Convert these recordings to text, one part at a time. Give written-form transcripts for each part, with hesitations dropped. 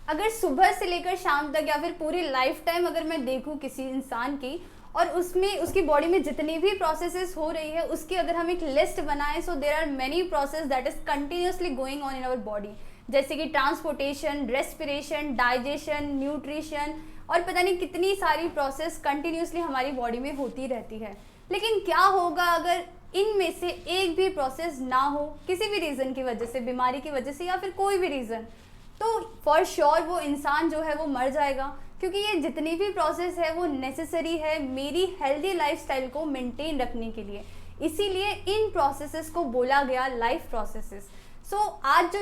अगर सुबह से लेकर शाम तक या फिर पूरी लाइफ टाइम अगर मैं देखूँ किसी इंसान की और उसमें उसकी बॉडी में जितनी भी प्रोसेसेस हो रही है उसकी अगर हम एक लिस्ट बनाएं, so there are many process that is continuously going on in our body, जैसे कि ट्रांसपोर्टेशन, रेस्पिरेशन, डाइजेशन, न्यूट्रिशन और पता नहीं कितनी सारी प्रोसेस कंटिन्यूसली हमारी बॉडी में होती रहती है। लेकिन क्या होगा अगर इनमें से एक भी प्रोसेस ना हो, किसी भी रीज़न की वजह से, बीमारी की वजह से या फिर कोई भी रीज़न, तो फॉर श्योर वो इंसान जो है वो मर जाएगा, क्योंकि ये जितनी भी प्रोसेस है वो नेसेसरी है मेरी हेल्दी लाइफस्टाइल को मेंटेन रखने के लिए। इसीलिए इन प्रोसेसेस को बोला गया लाइफ प्रोसेसेस। सो आज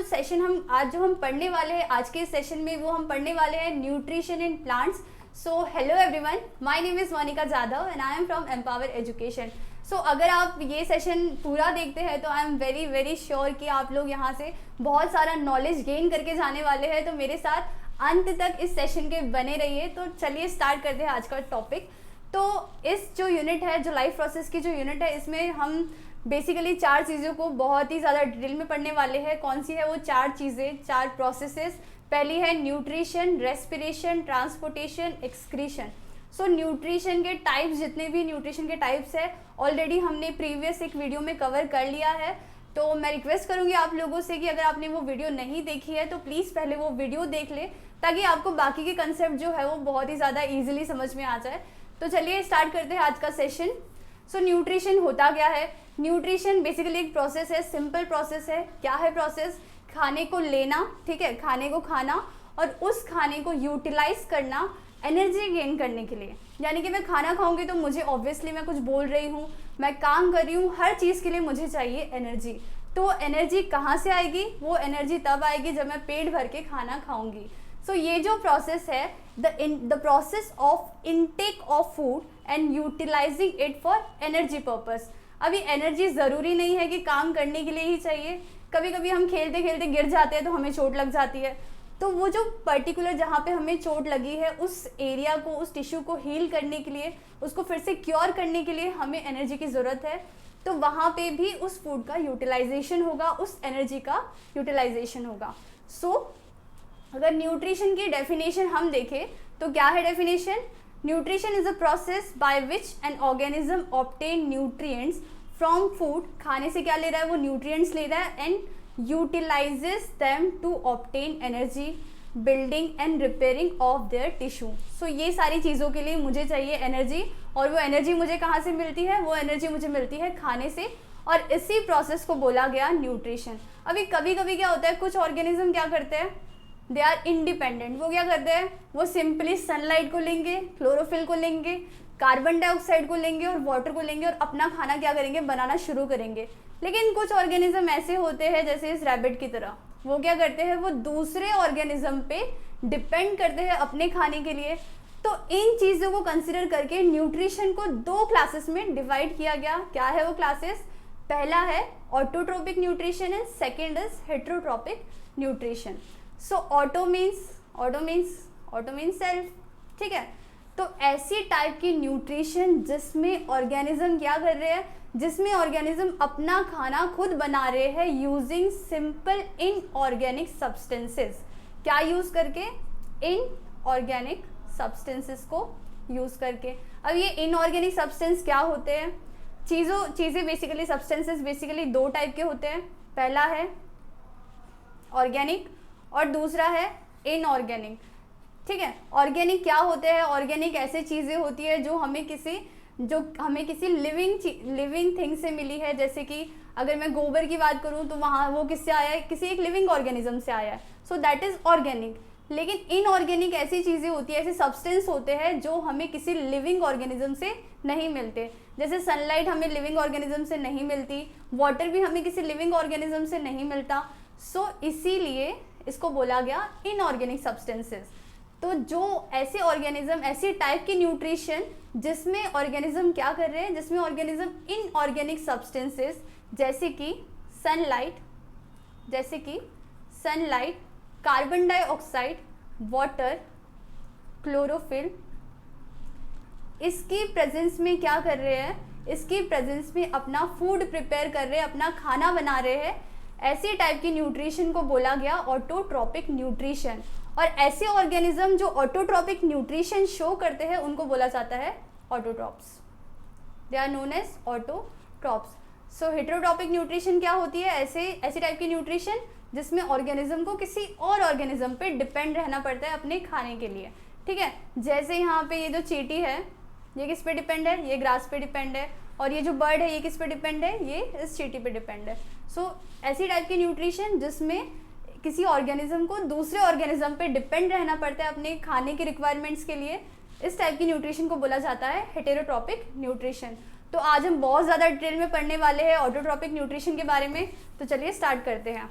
जो हम पढ़ने वाले हैं आज के सेशन में, वो हम पढ़ने वाले हैं nutrition in plants. So hello everyone, my name is Monika Jadhav and I am from Empower Education. So अगर आप ये सेशन पूरा देखते हैं तो I am very very sure कि आप लोग यहाँ से बहुत सारा नॉलेज गेन करके जाने वाले हैं। तो मेरे साथ अंत तक इस सेशन के बने रहिए। तो चलिए स्टार्ट करते हैं आज का टॉपिक। तो इस जो यूनिट है, जो लाइफ प्रोसेस की जो यूनिट है, इसमें हम बेसिकली 4 चीज़ों को बहुत ही ज़्यादा डिटेल में पढ़ने वाले हैं। कौन सी है वो 4 चीज़ें, 4 प्रोसेसेस? पहली है न्यूट्रिशन, रेस्पिरेशन, ट्रांसपोर्टेशन, एक्सक्रीशन। सो न्यूट्रिशन के टाइप्स, जितने भी न्यूट्रिशन के टाइप्स है ऑलरेडी हमने प्रीवियस एक वीडियो में कवर कर लिया है। तो मैं रिक्वेस्ट करूंगी आप लोगों से कि अगर आपने वो वीडियो नहीं देखी है तो प्लीज़ पहले वो वीडियो देख ले, ताकि आपको बाकी के कंसेप्ट जो है वो बहुत ही ज़्यादा ईजिली समझ में आ जाए। तो चलिए स्टार्ट करते हैं आज का सेशन। सो न्यूट्रिशन होता क्या है? न्यूट्रिशन बेसिकली एक प्रोसेस है, सिंपल प्रोसेस है। क्या है प्रोसेस? खाने को लेना, ठीक है, खाने को खाना और उस खाने को यूटिलाइज करना एनर्जी गेन करने के लिए। यानी कि मैं खाना खाऊंगी तो मुझे ऑब्वियसली, मैं कुछ बोल रही हूँ, मैं काम कर रही हूँ, हर चीज़ के लिए मुझे चाहिए एनर्जी। तो एनर्जी कहाँ से आएगी? वो एनर्जी तब आएगी जब मैं पेट भर के खाना खाऊंगी। सो ये जो प्रोसेस है, the process of intake of food and utilising it for energy purpose. अभी एनर्जी ज़रूरी नहीं है कि काम करने के लिए ही चाहिए। कभी कभी हम खेलते खेलते गिर जाते हैं तो हमें चोट लग जाती है। तो वो जो पर्टिकुलर जहाँ पे हमें चोट लगी है, उस एरिया को, उस टिश्यू को हील करने के लिए, उसको फिर से क्योर करने के लिए हमें एनर्जी की ज़रूरत है। तो वहाँ पे भी उस फूड का यूटिलाइजेशन होगा, उस एनर्जी का यूटिलाइजेशन होगा। सो अगर न्यूट्रिशन की डेफिनेशन हम देखें तो क्या है definition? Nutrition is a process by which an organism obtain nutrients from food. खाने से क्या ले रहा है? वो न्यूट्रिएंट्स ले रहा है। And utilizes them to obtain energy, building and repairing of their tissue. So ये सारी चीज़ों के लिए मुझे चाहिए एनर्जी, और वो एनर्जी मुझे कहाँ से मिलती है? वो एनर्जी मुझे मिलती है खाने से, और इसी प्रोसेस को बोला गया न्यूट्रिशन। अभी कभी कभी क्या होता है, कुछ ऑर्गेनिज्म क्या करते हैं, दे आर इंडिपेंडेंट। वो क्या करते हैं? वो सिंपली सनलाइट को लेंगे, क्लोरोफिल को लेंगे, कार्बन डाइऑक्साइड को लेंगे और वाटर को लेंगे और अपना खाना क्या करेंगे? बनाना शुरू करेंगे। लेकिन कुछ ऑर्गेनिज्म ऐसे होते हैं, जैसे इस रैबिट की तरह, वो क्या करते हैं? वो दूसरे ऑर्गेनिज्म पे डिपेंड करते हैं अपने खाने के लिए। तो इन चीज़ों को कंसिडर करके न्यूट्रिशन को 2 क्लासेस में डिवाइड किया गया। क्या है वो क्लासेस? पहला है autotrophic nutrition and second is heterotrophic nutrition. So auto means self, ठीक है। तो ऐसी टाइप की न्यूट्रिशन जिसमें ऑर्गेनिज्म क्या कर रहे हैं? जिसमें ऑर्गेनिज्म अपना खाना खुद बना रहे हैं यूजिंग सिंपल इनऑर्गेनिक सब्सटेंसेस। क्या यूज़ करके? इनऑर्गेनिक सब्सटेंसेस को यूज़ करके। अब ये इनऑर्गेनिक सब्सटेंस क्या होते हैं? चीज़ें बेसिकली, सब्सटेंसेस बेसिकली 2 टाइप के होते हैं। पहला है ऑर्गेनिक और दूसरा है इनऑर्गेनिक, ठीक है। ऑर्गेनिक क्या होते हैं? ऑर्गेनिक ऐसे चीज़ें होती है जो हमें किसी लिविंग थिंग से मिली है। जैसे कि अगर मैं गोबर की बात करूं तो वहाँ वो किससे आया है? किसी एक लिविंग ऑर्गेनिज्म से आया है। So that is organic. लेकिन इनऑर्गेनिक ऐसी चीज़ें होती है, ऐसे सब्सटेंस होते हैं जो हमें किसी लिविंग ऑर्गेनिज्म से नहीं मिलते। जैसे सनलाइट हमें लिविंग ऑर्गेनिज्म से नहीं मिलती, वाटर भी हमें किसी लिविंग ऑर्गेनिज्म से नहीं मिलता। सो इसीलिए इसको बोला गया इनऑर्गेनिक सब्सटेंसेस। तो जो ऐसे ऑर्गेनिज्म, ऐसी टाइप की न्यूट्रिशन जिसमें ऑर्गेनिज्म क्या कर रहे हैं? जिसमें ऑर्गेनिज्म इनऑर्गेनिक सब्सटेंसेस जैसे कि sunlight, carbon dioxide, water, chlorophyll, इसकी प्रेजेंस में क्या कर रहे हैं? इसकी प्रेजेंस में अपना फूड प्रिपेयर कर रहे हैं, अपना खाना बना रहे हैं। ऐसी टाइप की न्यूट्रिशन को बोला गया ऑटोट्रोपिक न्यूट्रिशन। और ऐसे ऑर्गेनिज्म जो ऑटोट्रॉपिक न्यूट्रिशन शो करते हैं उनको बोला जाता है autotrophs. They are known as autotrophs. So heterotrophic nutrition क्या होती है? ऐसी टाइप की न्यूट्रिशन जिसमें ऑर्गेनिज्म को किसी और ऑर्गेनिज्म पे डिपेंड रहना पड़ता है अपने खाने के लिए, ठीक है। जैसे यहाँ पे ये जो चींटी है ये किस पे डिपेंड है? ये ग्रास पे डिपेंड है। और ये जो बर्ड है ये किस पे डिपेंड है? ये इस चींटी पे डिपेंड है। सो ऐसी टाइप की न्यूट्रिशन जिसमें किसी ऑर्गेनिज्म को दूसरे ऑर्गेनिज्म पे डिपेंड रहना पड़ता है अपने खाने की रिक्वायरमेंट्स के लिए, इस टाइप की न्यूट्रिशन को बोला जाता है हेटेरोट्रॉपिक न्यूट्रिशन। तो आज हम बहुत ज़्यादा डिटेल में पढ़ने वाले हैं ऑटोट्रॉपिक न्यूट्रिशन के बारे में, तो चलिए स्टार्ट करते हैं।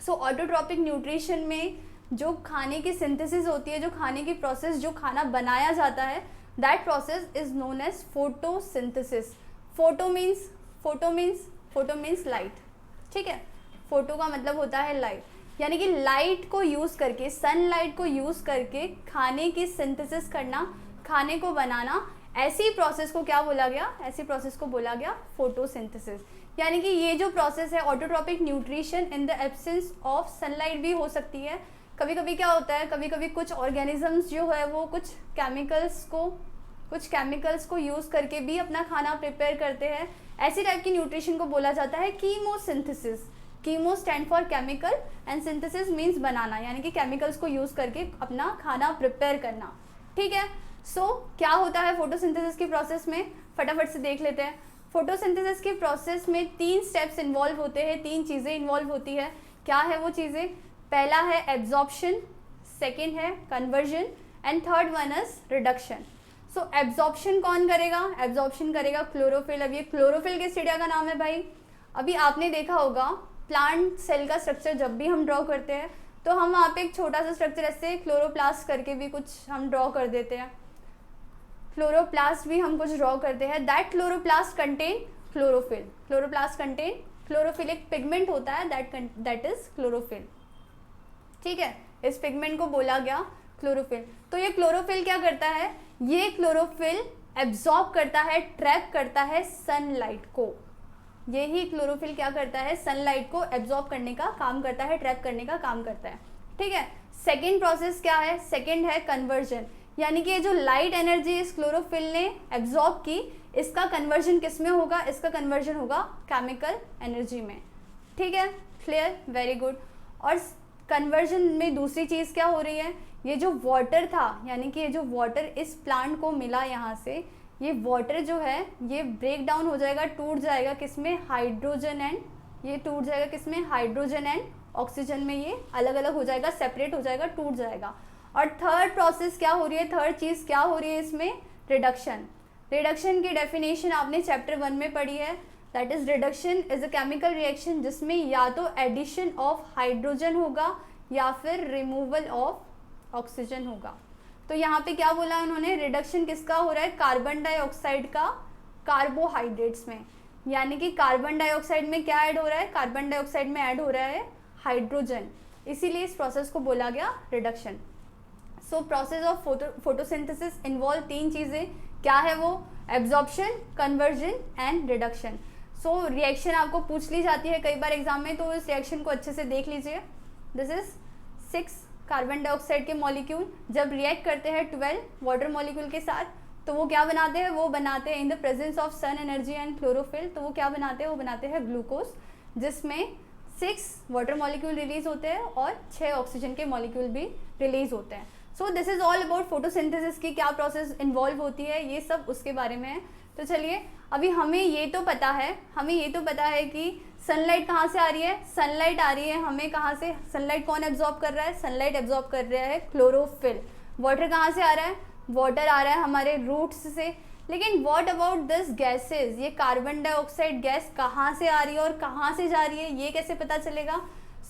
सो ऑटोट्रॉपिक न्यूट्रिशन में जो खाने की सिंथेसिस होती है, जो खाने की प्रोसेस, जो खाना बनाया जाता है, that process is known as photosynthesis. Photo means light, ठीक है। फोटो का मतलब होता है लाइट, यानी कि लाइट को यूज़ करके, सनलाइट को यूज़ करके खाने की सिंथेसिस करना, खाने को बनाना, ऐसी प्रोसेस को क्या बोला गया? ऐसी प्रोसेस को बोला गया फोटोसिंथेसिस। यानी कि ये जो प्रोसेस है autotrophic nutrition in the absence of sunlight भी हो सकती है। कभी कभी क्या होता है, कभी कभी कुछ ऑर्गेनिजम्स जो है वो कुछ केमिकल्स को यूज़ करके भी अपना खाना प्रिपेयर करते हैं। ऐसी टाइप की न्यूट्रिशन को बोला जाता है chemosynthesis. Chemo stand for chemical and synthesis means बनाना, यानी कि केमिकल्स को यूज़ करके अपना खाना प्रिपेयर करना, ठीक है। सो क्या होता है फोटोसिंथेसिस की प्रोसेस में? फटाफट से देख लेते हैं। फोटोसिंथेसिस की प्रोसेस में 3 स्टेप्स इन्वॉल्व होते हैं, 3 चीज़ें इन्वॉल्व होती है। क्या है वो चीज़ें? पहला है एब्जॉर्प्शन, सेकेंड है conversion and third one is reduction. So absorption कौन करेगा? एब्जॉर्प्शन करेगा क्लोरोफिल। अब ये क्लोरोफिल किस चिड़िया का नाम है भाई? अभी आपने देखा होगा प्लांट सेल का स्ट्रक्चर जब भी हम ड्रॉ करते हैं तो हम वहाँ पे एक छोटा सा स्ट्रक्चर ऐसे क्लोरोप्लास्ट करके भी कुछ हम ड्रॉ कर देते हैं, क्लोरोप्लास्ट भी हम कुछ ड्रॉ करते हैं। That chloroplast contain chlorophyll. Chloroplast contain chlorophyll, एक पिगमेंट होता है दैट इज क्लोरोफिल, ठीक है। इस पिगमेंट को बोला गया क्लोरोफिल। तो ये क्लोरोफिल क्या करता है? ये क्लोरोफिल एब्जॉर्ब करता है, ट्रैप करता है सनलाइट को। यही क्लोरोफिल क्या करता है? सनलाइट को एब्जॉर्ब करने का काम करता है, ट्रैप करने का काम करता है, ठीक है। सेकेंड प्रोसेस क्या है? सेकेंड है कन्वर्जन, यानी कि ये जो लाइट एनर्जी इस क्लोरोफिल ने एब्जॉर्ब की, इसका कन्वर्जन किस में होगा? इसका कन्वर्जन होगा केमिकल एनर्जी में, ठीक है। क्लियर? Very good. और कन्वर्जन में दूसरी चीज़ क्या हो रही है? ये जो वाटर था, यानी कि ये जो वाटर इस प्लांट को मिला यहाँ से, ये वाटर जो है ये ब्रेक डाउन हो जाएगा, टूट जाएगा किसमें? हाइड्रोजन एंड, ये टूट जाएगा किसमें? हाइड्रोजन एंड ऑक्सीजन में। ये अलग अलग हो जाएगा, सेपरेट हो जाएगा, टूट जाएगा। और थर्ड प्रोसेस क्या हो रही है? थर्ड चीज़ क्या हो रही है इसमें? रिडक्शन। रिडक्शन की डेफिनेशन आपने चैप्टर 1 में पढ़ी है। That is reduction is a chemical reaction जिसमें या तो एडिशन ऑफ हाइड्रोजन होगा या फिर रिमूवल ऑफ ऑक्सीजन होगा। तो यहाँ पे क्या बोला उन्होंने? रिडक्शन किसका हो रहा है? कार्बन डाइऑक्साइड का कार्बोहाइड्रेट्स में, यानी कि कार्बन डाइऑक्साइड में क्या ऐड हो रहा है? कार्बन डाइऑक्साइड में ऐड हो रहा है हाइड्रोजन, इसीलिए इस प्रोसेस को बोला गया reduction. So process of photosynthesis involve 3 चीज़ें। क्या है वो? Absorption, conversion and reduction. So reaction आपको पूछ ली जाती है कई बार एग्जाम में, तो इस रिएक्शन को अच्छे से देख लीजिए। दिस इज 6 कार्बन डाइऑक्साइड के मॉलिक्यूल जब रिएक्ट करते हैं 12 वाटर मॉलिक्यूल के साथ, तो वो क्या बनाते हैं? वो बनाते हैं in the presence of sun energy and chlorophyll, तो वो क्या बनाते हैं? वो बनाते हैं ग्लूकोज, जिसमें 6 वाटर मॉलिक्यूल रिलीज होते हैं और 6 ऑक्सीजन के मॉलिक्यूल भी रिलीज होते हैं। सो this is all about photosynthesis की क्या प्रोसेस इन्वॉल्व होती है, ये सब उसके बारे में है। तो चलिए, अभी हमें ये तो पता है कि सनलाइट कहाँ से आ रही है? सनलाइट आ रही है हमें कहाँ से? सनलाइट कौन एब्जॉर्ब कर रहा है? सनलाइट एब्जॉर्ब कर रहा है क्लोरोफिल। वाटर कहाँ से आ रहा है? वाटर आ रहा है हमारे रूट्स से। लेकिन व्हाट अबाउट दिस गैसेस? ये कार्बन डाइऑक्साइड गैस कहाँ से आ रही है और कहाँ से जा रही है, ये कैसे पता चलेगा?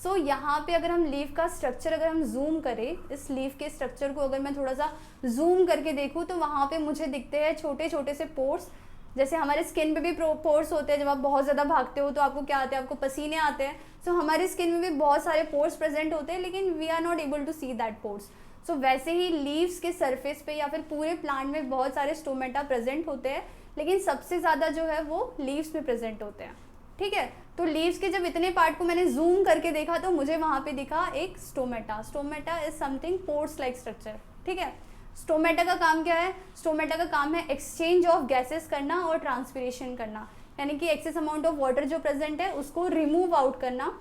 सो यहाँ पे अगर हम लीफ का स्ट्रक्चर अगर हम जूम करें, इस लीफ के स्ट्रक्चर को अगर मैं थोड़ा सा जूम करके देखूँ तो वहाँ पे मुझे दिखते हैं छोटे छोटे से पोर्स। जैसे हमारे स्किन पे भी पोर्स होते हैं, जब आप बहुत ज़्यादा भागते हो तो आपको क्या आते हैं? आपको पसीने आते हैं। सो हमारी स्किन में भी बहुत सारे पोर्स प्रेजेंट होते हैं, लेकिन we are not able to see that pores. So वैसे ही लीव्स के सरफेस पे या फिर पूरे प्लांट में बहुत सारे स्टोमेटा प्रेजेंट होते हैं, लेकिन सबसे ज़्यादा जो है वो लीव्स में प्रेजेंट होते हैं, ठीक है। तो लीव्स के जब इतने पार्ट को मैंने जूम करके देखा तो मुझे वहाँ पे दिखा एक stomata. Stomata is something pores like structure, ठीक है। स्टोमेटा का काम क्या है? स्टोमेटा का काम है एक्सचेंज ऑफ गैसेस करना और ट्रांसपिरेशन करना, यानी कि एक्सेस अमाउंट ऑफ वाटर जो प्रेजेंट है उसको रिमूव आउट करना।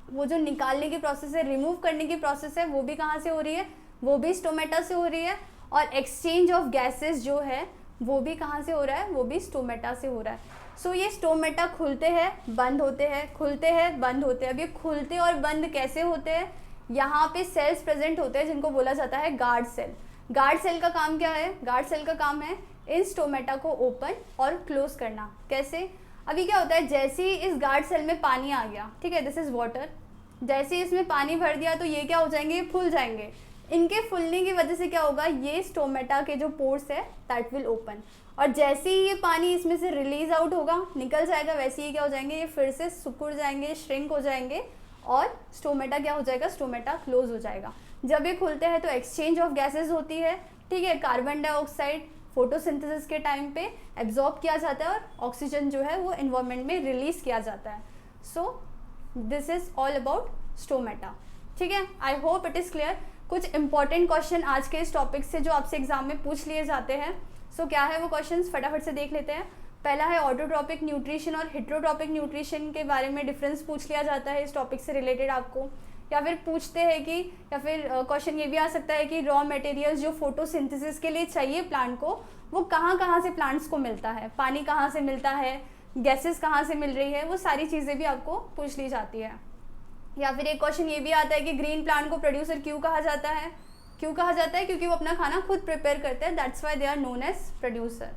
वो जो निकालने की प्रोसेस है, रिमूव करने की प्रोसेस है, वो भी कहाँ से हो रही है? वो भी स्टोमेटा से हो रही है। और एक्सचेंज ऑफ गैसेस जो है वो भी कहाँ से हो रहा है? वो भी स्टोमेटा से हो रहा है। सो ये स्टोमेटा खुलते हैं, बंद होते हैं, खुलते हैं, बंद होते हैं। अब ये खुलते और बंद कैसे होते हैं? यहाँ पे सेल्स प्रेजेंट होते हैं जिनको बोला जाता है गार्ड सेल। गार्ड सेल का काम क्या है? गार्ड सेल का काम है इन स्टोमेटा को ओपन और क्लोज करना। कैसे? अभी क्या होता है, जैसे ही इस गार्ड सेल में पानी आ गया, ठीक है, दिस इज वाटर, जैसे ही इसमें पानी भर दिया तो ये क्या हो जाएंगे? ये फूल जाएंगे। इनके फूलने की वजह से क्या होगा? ये स्टोमेटा के जो पोर्स है दैट विल ओपन, और जैसे ही ये पानी इसमें से रिलीज आउट होगा, निकल जाएगा, वैसे ही क्या हो जाएंगे? ये फिर से सिकुड़ जाएंगे, श्रिंक हो जाएंगे और स्टोमेटा क्या हो जाएगा? स्टोमेटा क्लोज हो जाएगा। जब ये खुलते हैं तो एक्सचेंज ऑफ गैसेस होती है, ठीक है। कार्बन डाइऑक्साइड फोटोसिंथेसिस के टाइम पे एब्जॉर्ब किया जाता है और ऑक्सीजन जो है वो एनवायरनमेंट में रिलीज किया जाता है। सो this is all about stomata, ठीक है। I hope it is clear. कुछ इंपॉर्टेंट क्वेश्चन आज के इस टॉपिक से जो आपसे एग्जाम में पूछ लिए जाते हैं। सो क्या है वो क्वेश्चंस, फटाफट से देख लेते हैं। पहला है ऑटोट्रॉपिक न्यूट्रिशन और हेटेरोट्रॉपिक न्यूट्रिशन के बारे में डिफरेंस पूछ लिया जाता है इस टॉपिक से रिलेटेड आपको। या फिर पूछते हैं कि, या फिर क्वेश्चन ये भी आ सकता है कि रॉ मटेरियल्स जो फोटोसिंथेसिस के लिए चाहिए प्लांट को, वो कहाँ कहाँ से प्लांट्स को मिलता है, पानी कहाँ से मिलता है, गैसेस कहाँ से मिल रही है, वो सारी चीज़ें भी आपको पूछ ली जाती है। या फिर एक क्वेश्चन ये भी आता है कि ग्रीन प्लांट को प्रोड्यूसर क्यों कहा जाता है? क्यों कहा जाता है? क्योंकि वो अपना खाना खुद प्रिपेयर करते हैं, that's why they are known as producer.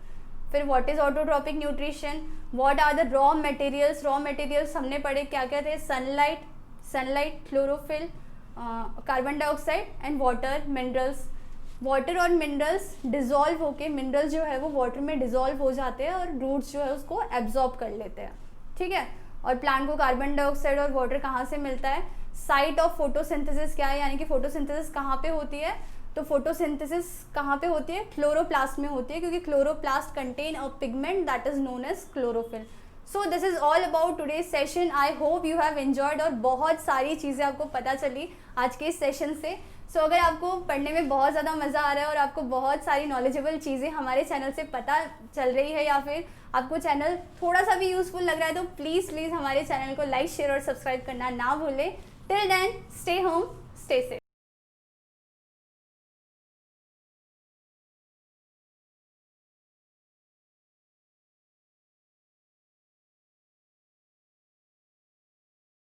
फिर what is autotrophic nutrition, what are the raw materials. Raw materials हमने पढ़े क्या क्या थे? Sunlight, chlorophyll, carbon dioxide and water, minerals. Water और मिनरल्स डिजॉल्व होके, मिनरल्स जो है वो वाटर में डिजॉल्व हो जाते हैं और रूट्स जो है उसको एब्जॉर्ब कर लेते हैं, ठीक है। और प्लांट को कार्बन डाइऑक्साइड और वाटर कहाँ से मिलता है? साइट ऑफ फोटोसिंथेसिस क्या है, यानी कि फोटोसिंथेसिस कहाँ पे होती है? तो फोटोसिंथेसिस कहाँ पे होती है? क्लोरोप्लास्ट में होती है, क्योंकि chloroplast contain a pigment that is known as chlorophyll. So this is all about today's session. I hope you have enjoyed, और बहुत सारी चीज़ें आपको पता चली आज के इस सेशन से। सो अगर आपको पढ़ने में बहुत ज़्यादा मज़ा आ रहा है और आपको बहुत सारी नॉलेजेबल चीज़ें हमारे चैनल से पता चल रही है, या फिर आपको चैनल थोड़ा सा भी यूज़फुल लग रहा है, तो प्लीज़ हमारे चैनल को लाइक, शेयर और सब्सक्राइब करना ना भूलें। Till then, stay home, stay safe.